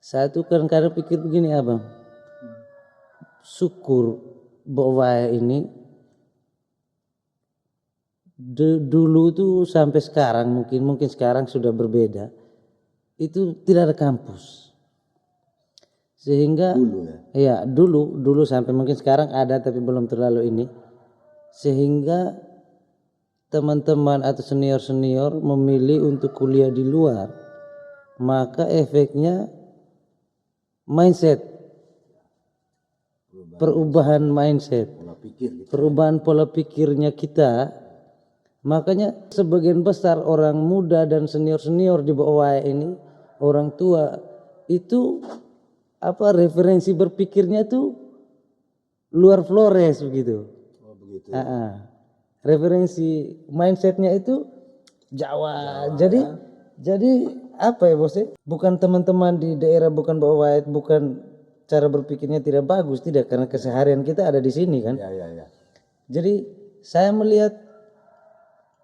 Saya tuh kadang-kadang pikir begini abang, syukur bahwa ini dulu tuh sampai sekarang mungkin sekarang sudah berbeda, itu tidak ada kampus. Sehingga dulu sampai mungkin sekarang ada tapi belum terlalu ini. Sehingga teman-teman atau senior memilih untuk kuliah di luar, maka efeknya mindset, perubahan mindset, perubahan pola pikirnya kita. Makanya sebagian besar orang muda dan senior di bawah ini, orang tua itu referensi berpikirnya tuh luar Flores begitu. Referensi mindsetnya itu Jawa. Jadi apa ya bos? Bukan teman-teman di daerah, bukan bawah, bukan cara berpikirnya tidak bagus, tidak, karena keseharian kita ada di sini kan. Ya. Jadi saya melihat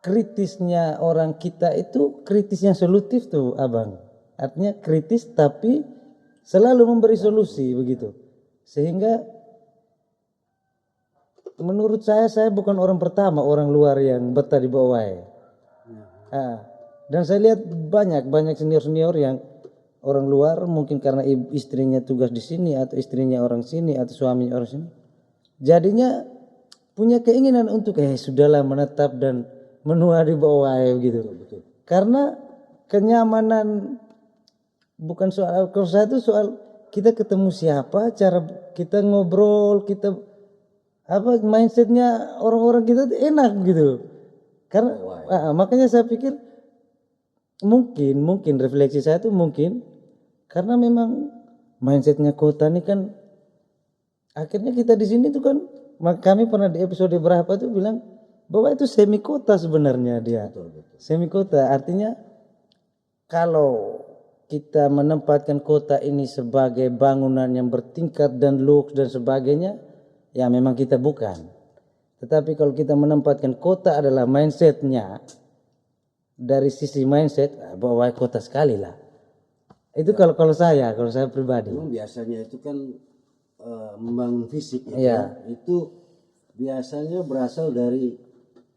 kritisnya orang kita itu kritis yang solutif tuh Abang. Artinya kritis tapi selalu memberi solusi begitu. Sehingga menurut saya bukan orang pertama orang luar yang betah di bawah. Dan saya lihat banyak senior yang orang luar mungkin karena istrinya tugas di sini atau istrinya orang sini atau suaminya orang sini. Jadinya punya keinginan untuk sudahlah menetap dan menua di bawah gitu. Betul. Karena kenyamanan bukan soal, kalau saya itu soal kita ketemu siapa, cara kita ngobrol, kita mindsetnya orang-orang kita tuh enak gitu. Karena makanya saya pikir mungkin refleksi saya tuh mungkin karena memang mindsetnya kota ini kan akhirnya kita di sini tuh kan, kami pernah di episode berapa tuh bilang bahwa itu semi kota sebenarnya dia. Betul. Semi kota artinya kalau kita menempatkan kota ini sebagai bangunan yang bertingkat dan luks dan sebagainya, ya memang kita bukan. Tetapi kalau kita menempatkan kota adalah mindsetnya, dari sisi mindset bahwa kota sekali lah. Itu kalau saya pribadi. Memang biasanya itu kan membangun fisik itu biasanya berasal dari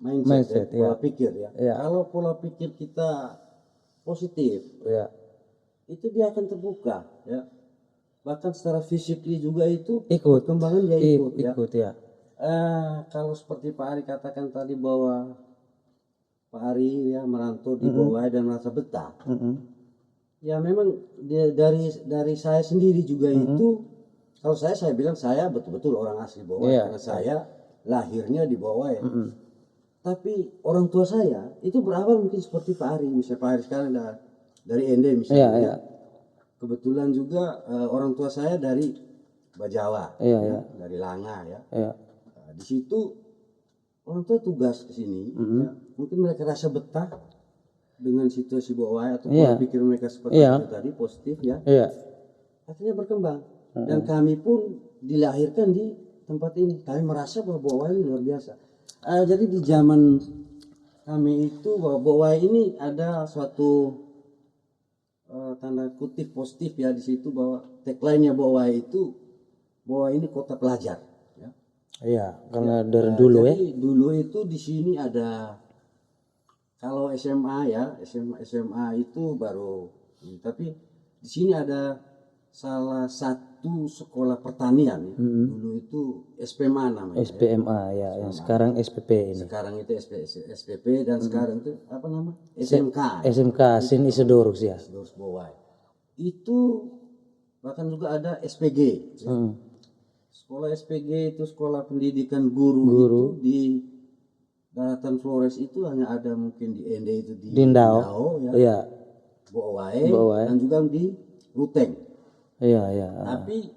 mindset pola pikir ya. Kalau pola pikir kita positif, itu dia akan terbuka ya. Bahkan secara fisik juga itu perkembangan dia ikut ya. Kalau seperti Pak Ari katakan tadi bahwa Pak Ari ya merantau di bawah dan merasa betah. Ya memang dari saya sendiri juga itu, kalau saya bilang saya betul-betul orang asli bawah karena saya lahirnya di bawah ya. Tapi orang tua saya itu berawal mungkin seperti Pak Ari, misalnya Pak Ari sekarang dari Ende misalnya. Kebetulan juga orang tua saya dari Bajawa, dari Langa ya. Di situ orang tua tugas ke sini, ya. Mungkin mereka rasa betah dengan situasi bawah atau pola pikir mereka seperti itu tadi positif ya. Akhirnya berkembang dan kami pun dilahirkan di tempat ini. Kami merasa bahwa bawah ini luar biasa. Jadi di zaman kami itu bahwa bawah ini ada suatu tanda kutip positif ya di situ, bahwa tagline-nya bawah ini kota pelajar. Iya, karena dari dulu jadi dulu itu di sini ada, kalau SMA ya, SMA itu baru, tapi di sini ada salah satu sekolah pertanian. Dulu itu SPMA namanya. SPMA ya, yang sekarang SPP ini. Sekarang itu SPP dan sekarang itu apa nama? SMK. SMK Sin Isidorus ya. Isidorus Bowai. Itu bahkan juga ada SPG. Ya. Sekolah SPG itu sekolah pendidikan guru. Itu di Daratan Flores itu hanya ada mungkin di Ende itu di Dindau ya. Bowai dan juga di Ruteng. Iya. Tapi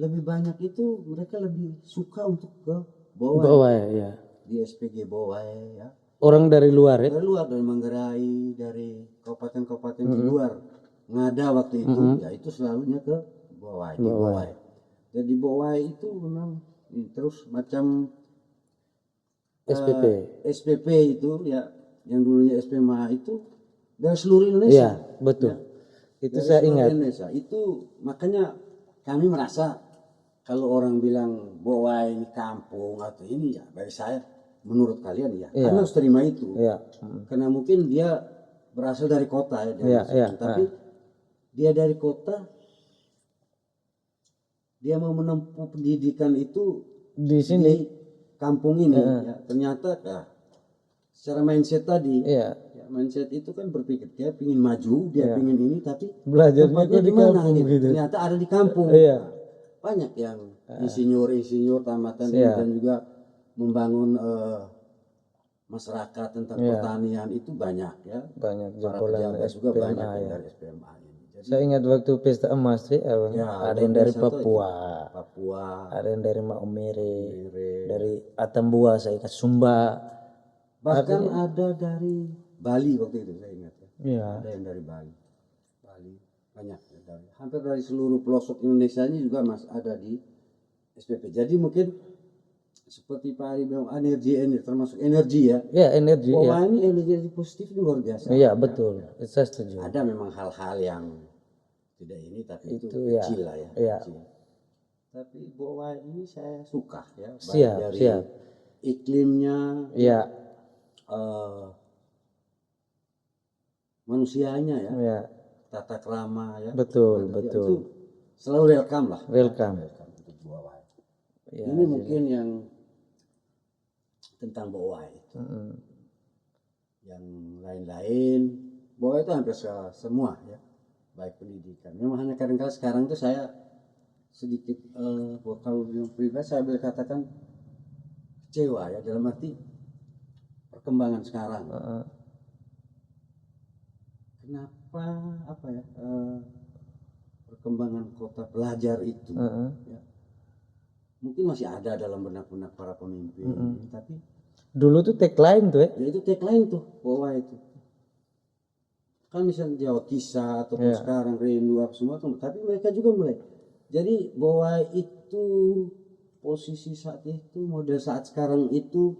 lebih banyak itu mereka lebih suka untuk ke Bowai. Bowai ya. Di SPG Bowai ya. Orang dari luar ya? Dari luar, dari Manggarai, dari kabupaten-kabupaten di luar. Ngada waktu itu ya itu selalunya ke Bowai, di Bowai. Jadi Bowai itu memang terus macam SPP itu ya, yang dulunya SPMA itu dari seluruh Indonesia. Iya, betul. Ya. Itu saya ingat. Indonesia. Itu makanya kami merasa kalau orang bilang Bowai ini kampung atau ini ya, bagi saya menurut kalian ya, karena harus terima itu. Karena mungkin dia berasal dari kota ya, tapi dia dari kota, dia mau menempuh pendidikan itu di sini di kampung ini ya. Ternyata secara mindset tadi ya, mindset itu kan berpikir dia ingin maju, dia ingin ini, tapi belajarnya di mana gitu. Ternyata ada di kampung. Banyak yang insinyur tamatan dan juga membangun masyarakat tentang pertanian itu banyak ya. Banyak para pejabat juga banyak yang dari SPMA ini. Jadi, saya ingat waktu pesta emas ada yang dari Papua, ada yang dari Maumere, dari Atambua, saya ingat Sumba, bahkan ada dari Bali waktu itu saya ingat ya. Ada yang dari Bali banyak. hampir dari seluruh pelosok Indonesia ini juga ada di SPP. Jadi mungkin seperti Pak Ari bilang energi termasuk energi ya. Ya, energi ya. Bahwa ini energi positif ini luar biasa. Iya, betul. Saya setuju. Ada memang hal-hal yang tidak ini tapi itu ya. kecil lah ya. Iya. Kecil. Tapi bahwa ini saya suka ya. Siap, dari siap. iklimnya, Iya. Manusianya ya. Iya. Tata krama ya. Betul, Ya, betul. itu selalu welcome lah. Welcome. Untuk Bowai. Ya, ini mungkin yang tentang Bowai itu. Yang lain-lain, Bowai itu hampir semua ya. Baik pendidikan. Memang hanya kadang-kadang sekarang tuh saya sedikit kalau pribadi saya boleh katakan kecewa ya dalam arti perkembangan sekarang. Kenapa apa ya perkembangan kota belajar itu ya, mungkin masih ada dalam benak-benak para pemimpin, tapi dulu tuh tagline tuh ya itu tagline tuh bahwa itu kan misalnya Jawa Kisah ataupun sekarang Rindu apa semua tuh, tapi mereka juga mulai jadi bahwa itu posisi saat itu model saat sekarang itu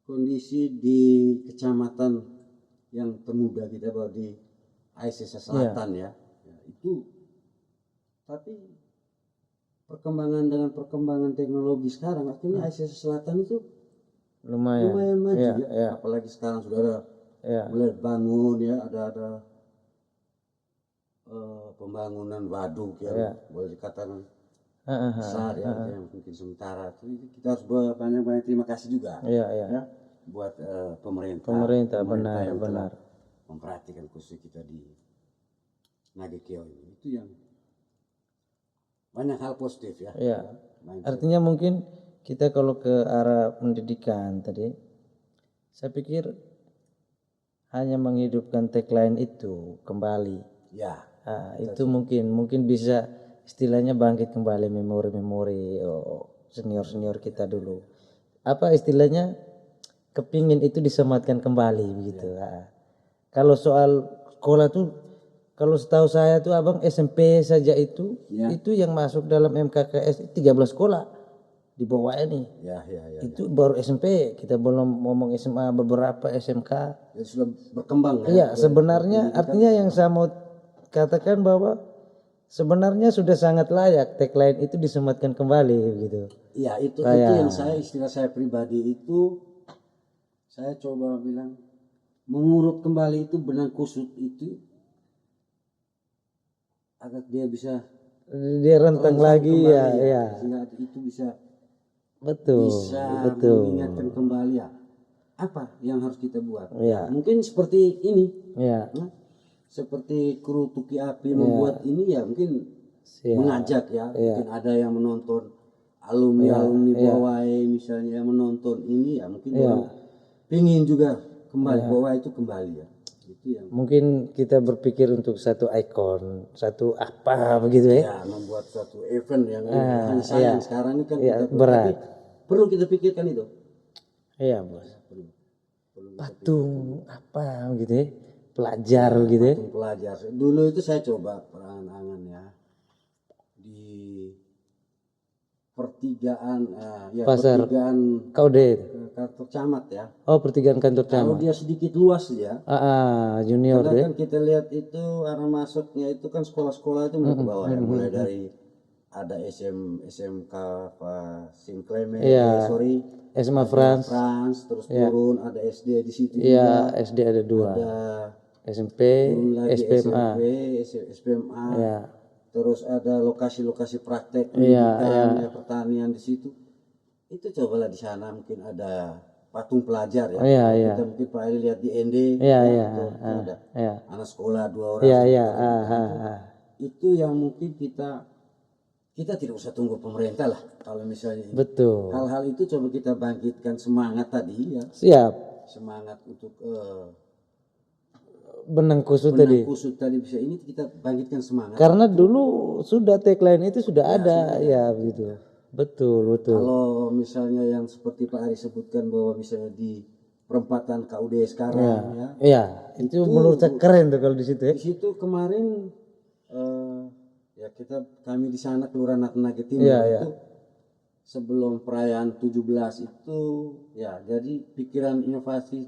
kondisi di kecamatan yang termuda kita bahwa di ASS Selatan ya itu, tapi dengan perkembangan teknologi sekarang akhirnya ASS Selatan itu lumayan maju ya. Apalagi sekarang sudah ada mulai bangun ya, ada pembangunan waduk yang boleh dikatakan besar ya, yang mungkin sementara. Jadi kita harus banyak terima kasih juga ya buat pemerintah benar yang telah memperhatikan khusus kita di Nagekeo ini. Itu yang banyak hal positif ya. Artinya mungkin kita kalau ke arah pendidikan tadi, saya pikir hanya menghidupkan tagline itu kembali. Itu mungkin bisa istilahnya bangkit kembali memori-memori senior kita dulu. Apa istilahnya? Kepingin itu disematkan kembali begitu. Kalau soal sekolah tuh, kalau setahu saya tuh abang SMP saja itu yang masuk dalam MKKS 13 sekolah di bawah ini. Itu baru SMP, kita belum ngomong SMA, beberapa SMK. Ya, sudah berkembang. Sebenarnya artinya yang saya mau katakan bahwa sebenarnya sudah sangat layak tagline itu disematkan kembali gitu. Iya, itu yang istilah saya pribadi itu saya coba bilang mengurut kembali itu benang kusut itu agar dia rentang lagi ya. Sehingga itu bisa betul mengingatkan kembali ya apa yang harus kita buat. Mungkin seperti ini. Seperti kru Tuki Api membuat ini ya mungkin mengajak ya. Mungkin ada yang menonton alumni Bowai misalnya yang menonton ini ya mungkin ingin juga kembali Bowai itu kembali ya. Itu yang mungkin kita berpikir untuk satu ikon, satu apa begitu ya. Membuat satu event yang sayang sekarang ini kan berat. Perlu kita pikirkan itu. Iya, Bos. Perlu patung apa gitu ya. Pelajar gitu ya. Patung pelajar. Dulu itu saya coba perangan-angan ya di pertigaan pertigaan Kaude kantor camat ya. Pertigaan kantor camat. Kalau dia sedikit luas ya. Junior deh. Kan kita lihat itu arah masuknya itu kan sekolah-sekolah itu ke bawah ya. Mulai dari ada SMK Pak Sinclair, SMA France, terus turun ada SD di situ juga. SD ada 2. Ada SMP, SPMA. Terus ada lokasi-lokasi praktek pendidikan pertanian di situ. Itu cobalah di sana mungkin ada patung pelajar ya. Kita mungkin Pak Ari lihat di ND. Ada anak sekolah 2 orang. Itu yang mungkin kita tidak usah tunggu pemerintah lah kalau misalnya betul. Hal-hal itu coba kita bangkitkan semangat tadi ya. Siap. Semangat untuk benang kusut tadi bisa ini kita bangkitkan semangat. Karena dulu sudah tagline itu sudah ada ya begitu. Betul. Kalau misalnya yang seperti Pak Ari sebutkan bahwa misalnya di perempatan KUD sekarang ya. Iya, itu menurut saya keren tuh kalau di situ ya. Di situ kemarin ya kami di sana Kelurahan Natnage Timur Iya. itu sebelum perayaan 17 itu ya, jadi pikiran inovatif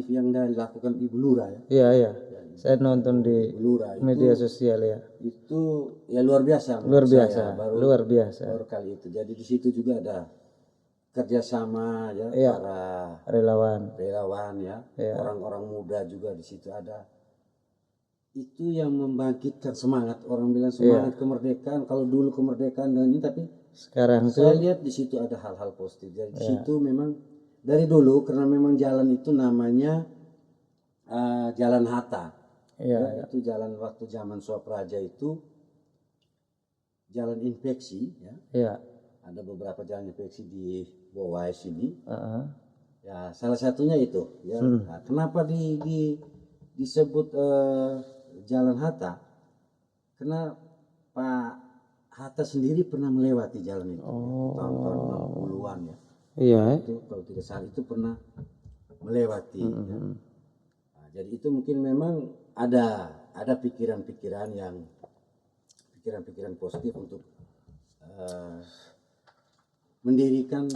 yang dilakukan Ibu Lurah ya. Iya. Saya nonton di Ibu Lurah media sosial ya. itu ya luar biasa. Luar menurut biasa, saya. luar biasa. Baru kali itu. Jadi di situ juga ada kerjasama ya, Iya. para Relawan. ya, Iya. orang-orang muda juga di situ ada. Itu yang membangkitkan semangat. Orang bilang semangat kemerdekaan. Kalau dulu kemerdekaan dan ini, tapi Sekarang saya tuh lihat di situ ada hal-hal positif. Jadi di situ memang dari dulu, karena memang jalan itu namanya Jalan Hatta. iya. Itu jalan waktu zaman Suapraja itu jalan infeksi ya. Iya. Ada beberapa jalan infeksi di bawah sini. Heeh. Ya salah satunya itu ya. Nah, kenapa disebut Jalan Hatta? Karena Pak Hatta sendiri pernah melewati jalan itu tahun-tahun 60-an ya. Iya. Itu kalau tidak salah itu pernah melewati ya. Nah, jadi itu mungkin memang ada pikiran-pikiran positif untuk mendirikan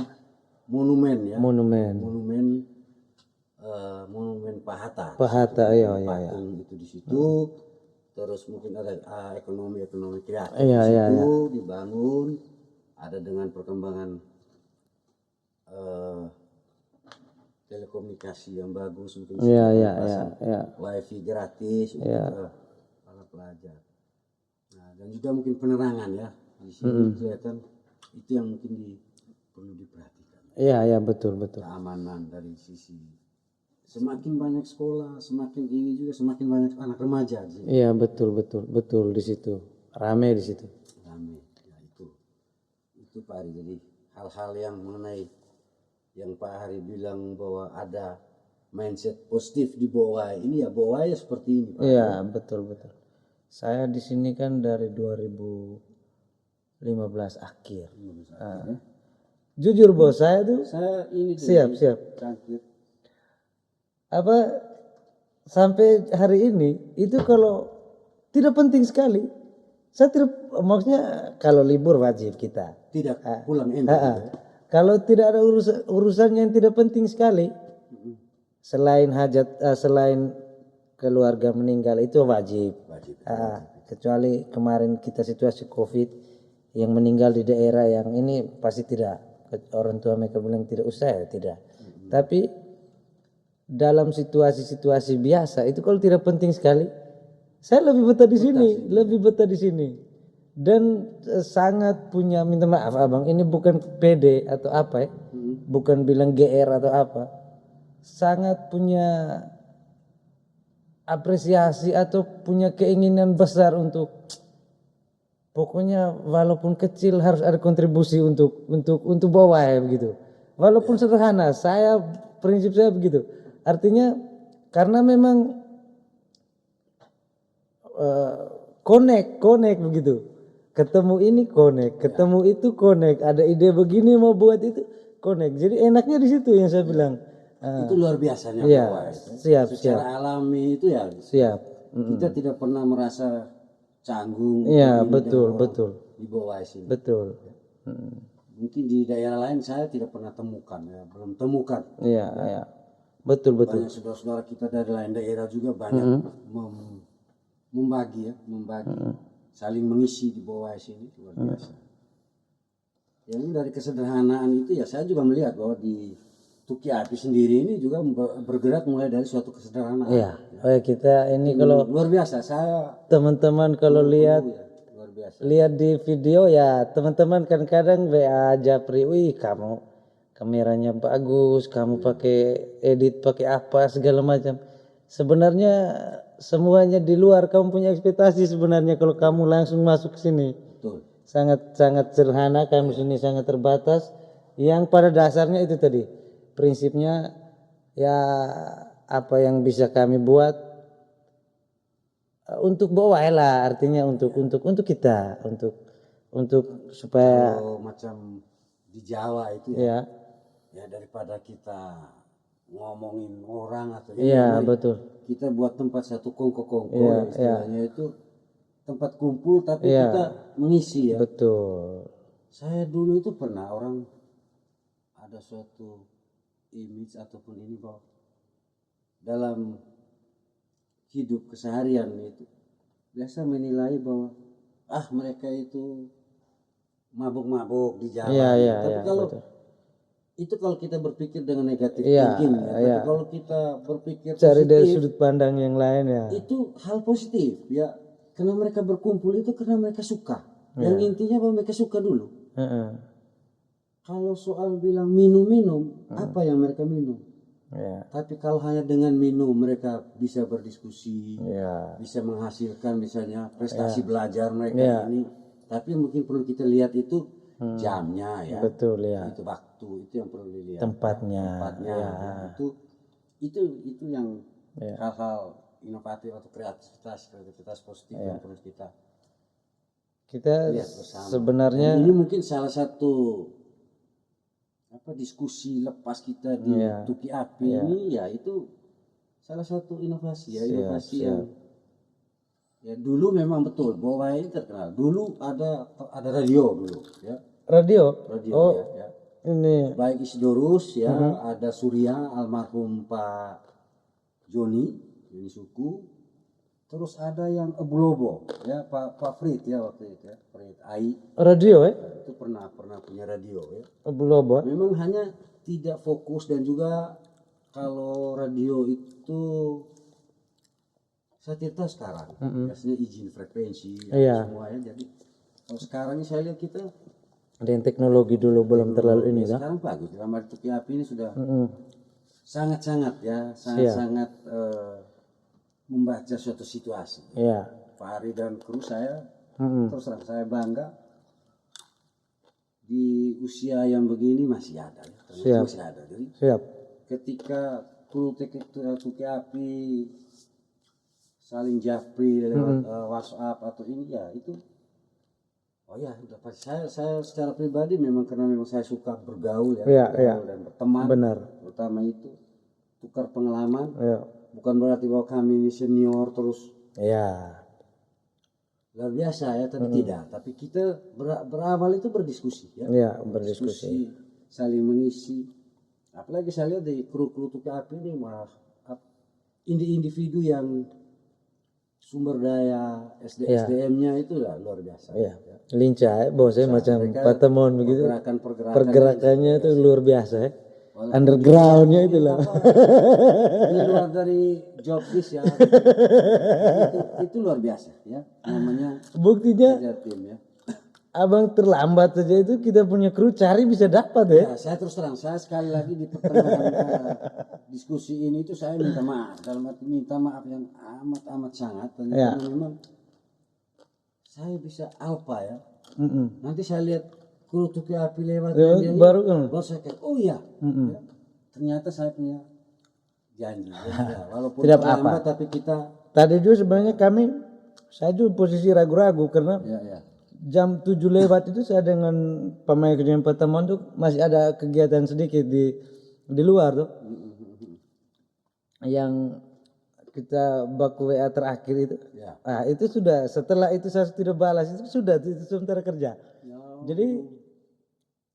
monumen ya. Monumen Pak Hatta. Pak Hatta, iya. Patung itu di situ. Terus mungkin ada ekonomi kreatif Iya, di situ dibangun. Ada dengan perkembangan telekomunikasi yang bagus, mungkin Iya. wifi gratis untuk para pelajar. Nah, dan juga mungkin penerangan ya di sini kelihatan itu yang mungkin perlu diperhatikan. Iya, betul. Keamanan dari sisi semakin banyak sekolah, semakin ini juga semakin banyak anak remaja di sini. Iya, betul di situ. Rame di situ. Rame. Ya itu Pak Hari. Jadi hal-hal yang mengenai yang Pak Hari bilang bahwa ada mindset positif di bawah ini ya, bawah ya seperti ini Pak. Iya, betul. Saya di sini kan dari 2015 akhir. Jujur bos, saya tuh ini siap. cangkir. Sampai hari ini itu kalau tidak penting sekali. Saya tidak, maksudnya kalau libur wajib kita. Tidak pulang enak. Kalau tidak ada urusan yang tidak penting sekali, selain selain keluarga meninggal itu wajib. Kecuali kemarin kita situasi COVID yang meninggal di daerah yang ini pasti tidak, orang tua mereka bilang tidak usah ya, tidak. Tapi dalam situasi biasa itu kalau tidak penting sekali, saya lebih betah di sini. Dan sangat punya, minta maaf abang, ini bukan pede atau apa ya, bukan bilang GR atau apa, sangat punya apresiasi atau punya keinginan besar untuk pokoknya walaupun kecil harus ada kontribusi untuk bawah ya begitu. Walaupun sederhana, prinsip saya begitu. Artinya karena memang connect begitu. Ketemu ini connect, ketemu itu connect, ada ide begini mau buat itu connect. Jadi enaknya di situ yang saya bilang. Itu luar biasanya bawah. Siap. Secara alami itu ya. Siap. Kita tidak pernah merasa canggung. Iya, betul. Di bawah sini. Betul. Mungkin di daerah lain saya tidak pernah temukan ya, belum temukan. Iya. Betul. Banyak saudara-saudara kita dari lain daerah juga banyak membagi, saling mengisi di bawah sini, luar biasa. Yang dari kesederhanaan itu ya saya juga melihat bahwa di Tuki Api sendiri ini juga bergerak mulai dari suatu kesederhanaan. Iya. Kita ini kalau luar biasa, saya teman-teman kalau lihat di video ya, teman-teman kadang-kadang WA Japri, wih kamu kameranya bagus, kamu pakai edit pakai apa segala macam. Sebenarnya semuanya di luar kamu punya ekspektasi sebenarnya kalau kamu langsung masuk ke sini. Betul. Sangat sederhana, kami sini sangat terbatas. Yang pada dasarnya itu tadi prinsipnya ya, apa yang bisa kami buat untuk bawah lah, artinya untuk kita, untuk supaya kalau macam di Jawa itu ya daripada kita ngomongin orang atau ini. Iya, Mari betul. kita buat tempat satu kongko-kongko Iya, ya istilahnya itu tempat kumpul tapi Iya. kita mengisi ya. Betul. Saya dulu itu pernah orang ada suatu image ataupun ini bahwa dalam hidup keseharian itu biasa menilai bahwa mereka itu mabuk-mabuk di jalan. Iya, iya, Tapi iya, kalau betul. itu kalau kita berpikir dengan negatif Iya, thinking ya. iya. Tapi kalau kita berpikir Cari dari positif, sudut pandang yang lain ya. itu hal positif ya. Karena mereka berkumpul itu karena mereka suka. Iya. Yang intinya bahwa mereka suka dulu. Heeh. Kalau soal bilang minum-minum, apa yang mereka minum? Iya. Tapi kalau hanya dengan minum mereka bisa berdiskusi, Iya. bisa menghasilkan misalnya prestasi belajar mereka Iya. ini. Tapi mungkin perlu kita lihat itu jamnya ya. Betul ya. Itu waktu, itu yang perlu dilihat. Tempatnya. Ya. Itu yang Ya. hal-hal inovatif atau kreativitas positif yang perlu kita Kita lihat bersama. sebenarnya Dan ini mungkin salah satu diskusi lepas kita di Tuki Api ini ya itu salah satu inovasi ya, inovasi yang ya dulu memang betul bahwa ini terkenal. Dulu ada radio dulu ya. radio. Radio ya. Ini Baik Isidorus ya, ada Surya almarhum Pak Joni Suku. Terus ada yang Ebulobo ya, Pak Frit ya waktu itu ya, Frit Ai. radio Itu pernah punya radio ya. Belum. Memang hanya tidak fokus dan juga kalau radio itu saya cerita sekarang biasanya izin frekuensi semua ya. Jadi kalau sekarang ini saya lihat kita ada yang teknologi dulu belum terlalu ini lah. sekarang bagus. Dalam Tuki Api ini sudah sangat-sangat ya, sangat-sangat membaca suatu situasi. Iya. Pak Ari dan kru saya terus terang saya bangga di usia yang begini masih ada ya. Masih ada. Jadi ketika kru Tuki Api saling japri lewat WhatsApp atau ini ya itu udah pasti saya secara pribadi memang karena memang saya suka bergaul ya, dan berteman. Benar. Terutama itu tukar pengalaman. Iya. Bukan berarti bahwa kami ini senior terus luar biasa ya, tapi tidak. Tapi kita berawal itu berdiskusi ya. Iya, berdiskusi. Saling mengisi. Apalagi saya lihat di kru-kru Tuki Api ini malah individu yang sumber daya SDM-nya itu luar biasa. Iya. Lincah bosnya macam patemon begitu. Pergerakannya itu luar biasa ya. Undergroundnya itulah. Di luar dari job ya. itu luar biasa ya. Namanya buktinya tim ya. Abang terlambat saja itu kita punya kru cari bisa dapat ya. Saya terus terang, saya sekali lagi di pertengahan diskusi ini itu saya minta maaf. Dalam arti minta maaf yang amat sangat. Karena memang saya bisa alpa ya. Nanti saya lihat kru Tuki Api lewat baru saya kayak ya. Ternyata saya punya janji ya. Walaupun tidak terlambat tapi kita tadi juga sebenarnya saya juga posisi ragu-ragu karena jam 7 lewat itu saya dengan pemain kerjaan pertemuan tuh masih ada kegiatan sedikit di luar tuh. Yang kita baku WA terakhir itu. Itu sudah setelah itu saya tidak balas itu sudah itu sementara kerja. Jadi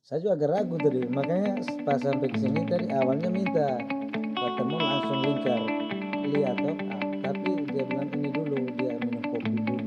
saya juga agak ragu tadi, makanya pas sampai ke sini tadi awalnya minta pertemuan langsung lingkar lihat tapi dia bilang ini dulu dia minum kopi dulu.